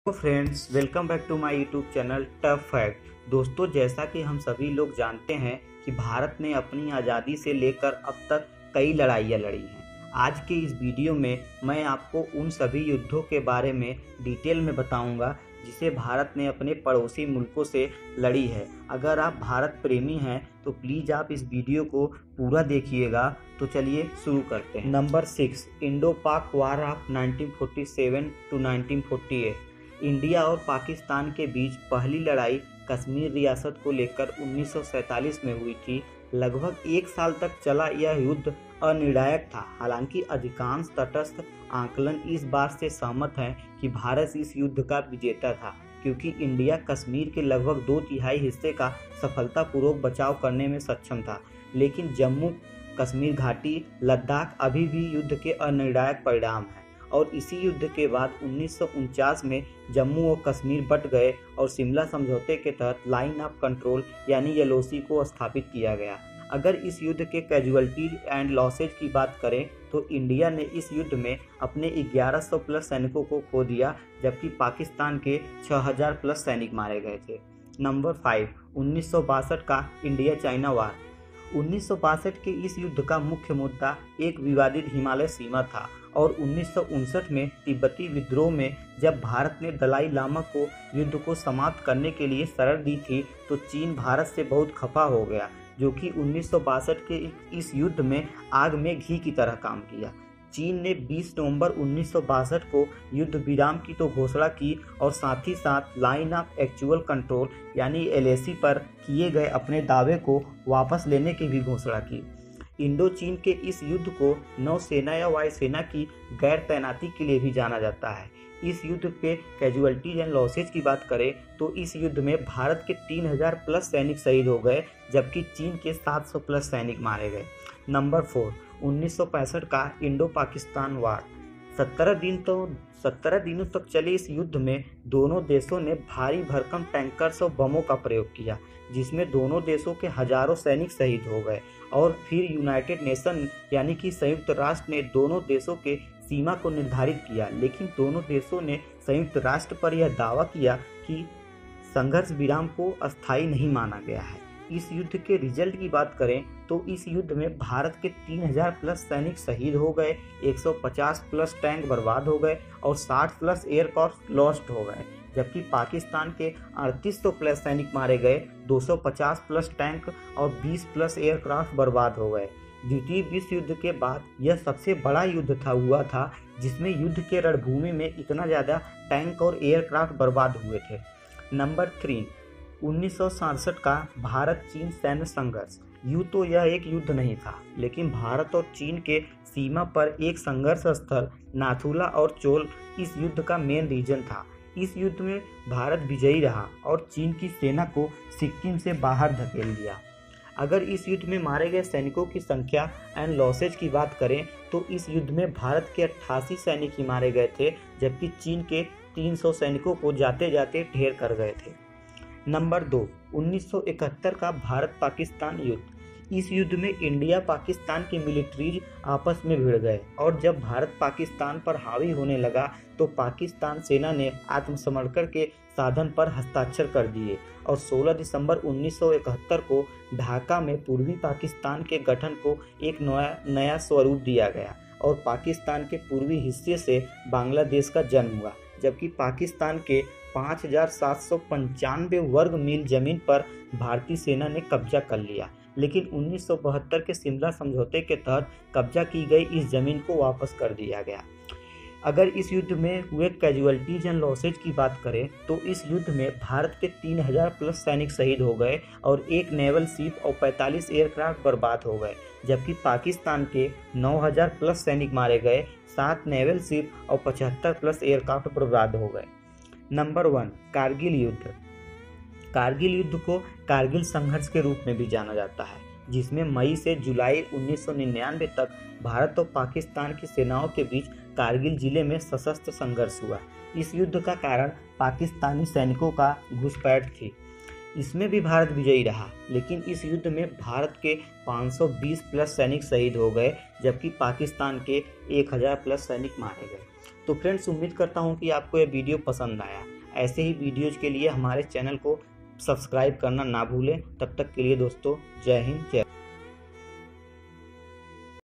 तो friends, welcome back to my YouTube channel tough fact. दोस्तों, जैसा कि हम सभी लोग जानते हैं कि भारत ने अपनी आज़ादी से लेकर अब तक कई लड़ाइयाँ लड़ी हैं। आज के इस वीडियो में मैं आपको उन सभी युद्धों के बारे में डिटेल में बताऊंगा जिसे भारत ने अपने पड़ोसी मुल्कों से लड़ी है। अगर आप भारत प्रेमी हैं तो प्लीज़ आप इस वीडियो को पूरा देखिएगा। तो चलिए शुरू करते हैं। नंबर 6, इंडो पाक वार ऑफ 1947 टू 1948। इंडिया और पाकिस्तान के बीच पहली लड़ाई कश्मीर रियासत को लेकर 1947 में हुई थी। लगभग एक साल तक चला यह युद्ध अनिर्णायक था। हालांकि अधिकांश तटस्थ आकलन इस बात से सहमत हैं कि भारत इस युद्ध का विजेता था, क्योंकि इंडिया कश्मीर के लगभग 2/3 हिस्से का सफलतापूर्वक बचाव करने में सक्षम था। लेकिन जम्मू कश्मीर घाटी, लद्दाख अभी भी युद्ध के अनिर्णायक परिणाम हैं। और इसी युद्ध के बाद 1949 में जम्मू और कश्मीर बट गए और शिमला समझौते के तहत लाइन ऑफ कंट्रोल यानी एलओसी को स्थापित किया गया। अगर इस युद्ध के कैजुअलिटी एंड लॉसेज की बात करें तो इंडिया ने इस युद्ध में अपने 1100 प्लस सैनिकों को खो दिया, जबकि पाकिस्तान के 6000 प्लस सैनिक मारे गए थे। नंबर 5, 1962 का इंडिया चाइना वार। 1962 के इस युद्ध का मुख्य मुद्दा एक विवादित हिमालय सीमा था और 1959 में तिब्बती विद्रोह में जब भारत ने दलाई लामा को युद्ध को समाप्त करने के लिए शरण दी थी तो चीन भारत से बहुत खफा हो गया, जो कि 1962 के इस युद्ध में आग में घी की तरह काम किया। चीन ने 20 नवंबर 1962 को युद्ध विराम की तो घोषणा की और साथ ही साथ लाइन ऑफ एक्चुअल कंट्रोल यानी एलएसी पर किए गए अपने दावे को वापस लेने की भी घोषणा की। इंडो चीन के इस युद्ध को नौसेना या वायुसेना की गैर तैनाती के लिए भी जाना जाता है। इस युद्ध के कैजुअलिटीज एंड लॉसेज की बात करें तो इस युद्ध में भारत के 3000 प्लस सैनिक शहीद हो गए, जबकि चीन के 700 प्लस सैनिक मारे गए। नंबर 4, 1965 का इंडो पाकिस्तान वार। 17 दिनों तक चले इस युद्ध में दोनों देशों ने भारी भरकम टैंकर्स और बमों का प्रयोग किया, जिसमें दोनों देशों के हजारों सैनिक शहीद हो गए। और फिर यूनाइटेड नेशन यानी कि संयुक्त राष्ट्र ने दोनों देशों के सीमा को निर्धारित किया, लेकिन दोनों देशों ने संयुक्त राष्ट्र पर यह दावा किया कि संघर्ष विराम को अस्थायी नहीं माना गया है। इस युद्ध के रिजल्ट की बात करें तो इस युद्ध में भारत के 3000 प्लस सैनिक शहीद हो गए, 150 प्लस टैंक बर्बाद हो गए और 60 प्लस एयरक्राफ्ट लॉस्ट हो गए, जबकि पाकिस्तान के 3800 प्लस सैनिक मारे गए, 250 प्लस टैंक और 20 प्लस एयरक्राफ्ट बर्बाद हो गए। द्वितीय विश्व युद्ध के बाद यह सबसे बड़ा युद्ध हुआ था जिसमें युद्ध के रणभूमि में इतना ज़्यादा टैंक और एयरक्राफ्ट बर्बाद हुए थे। नंबर 3, 1967 का भारत चीन सैन्य संघर्ष। यूँ तो यह एक युद्ध नहीं था, लेकिन भारत और चीन के सीमा पर एक संघर्ष स्थल नाथुला और चोल इस युद्ध का मेन रीजन था। इस युद्ध में भारत विजयी रहा और चीन की सेना को सिक्किम से बाहर धकेल दिया। अगर इस युद्ध में मारे गए सैनिकों की संख्या एंड लॉसेज की बात करें तो इस युद्ध में भारत के 88 सैनिक ही मारे गए थे, जबकि चीन के 300 सैनिकों को जाते जाते ढेर कर गए थे। नंबर 2, 1971 का भारत पाकिस्तान युद्ध। इस युद्ध में इंडिया पाकिस्तान के मिलिट्रीज आपस में भिड़ गए और जब भारत पाकिस्तान पर हावी होने लगा तो पाकिस्तान सेना ने आत्मसमर्पण के साधन पर हस्ताक्षर कर दिए और 16 दिसंबर 1971 को ढाका में पूर्वी पाकिस्तान के गठन को एक नया स्वरूप दिया गया और पाकिस्तान के पूर्वी हिस्से से बांग्लादेश का जन्म हुआ, जबकि पाकिस्तान के 5795 वर्ग मील जमीन पर भारतीय सेना ने कब्जा कर लिया। लेकिन 1972 के शिमला समझौते के तहत कब्जा की गई इस जमीन को वापस कर दिया गया। अगर इस युद्ध में हुए कैजुअलिटीज एंड लॉसेज की बात करें तो इस युद्ध में भारत के 3000 प्लस सैनिक शहीद हो गए और एक नेवल शिप और 45 एयरक्राफ्ट बर्बाद हो गए, जबकि पाकिस्तान के 9000 प्लस सैनिक मारे गए, 7 नेवल शिप और 75 प्लस एयरक्राफ्ट बर्बाद हो गए। नंबर 1, कारगिल युद्ध। कारगिल युद्ध को कारगिल संघर्ष के रूप में भी जाना जाता है, जिसमें मई से जुलाई 1999 तक भारत और पाकिस्तान की सेनाओं के बीच कारगिल जिले में सशस्त्र संघर्ष हुआ। इस युद्ध का कारण पाकिस्तानी सैनिकों का घुसपैठ थी। इसमें भी भारत विजयी रहा, लेकिन इस युद्ध में भारत के 520 प्लस सैनिक शहीद हो गए, जबकि पाकिस्तान के 1000 प्लस सैनिक मारे गए। तो फ्रेंड्स, उम्मीद करता हूँ कि आपको यह वीडियो पसंद आया। ऐसे ही वीडियोज के लिए हमारे चैनल को सब्सक्राइब करना ना भूलें। तब तक के लिए दोस्तों, जय हिंद, जय।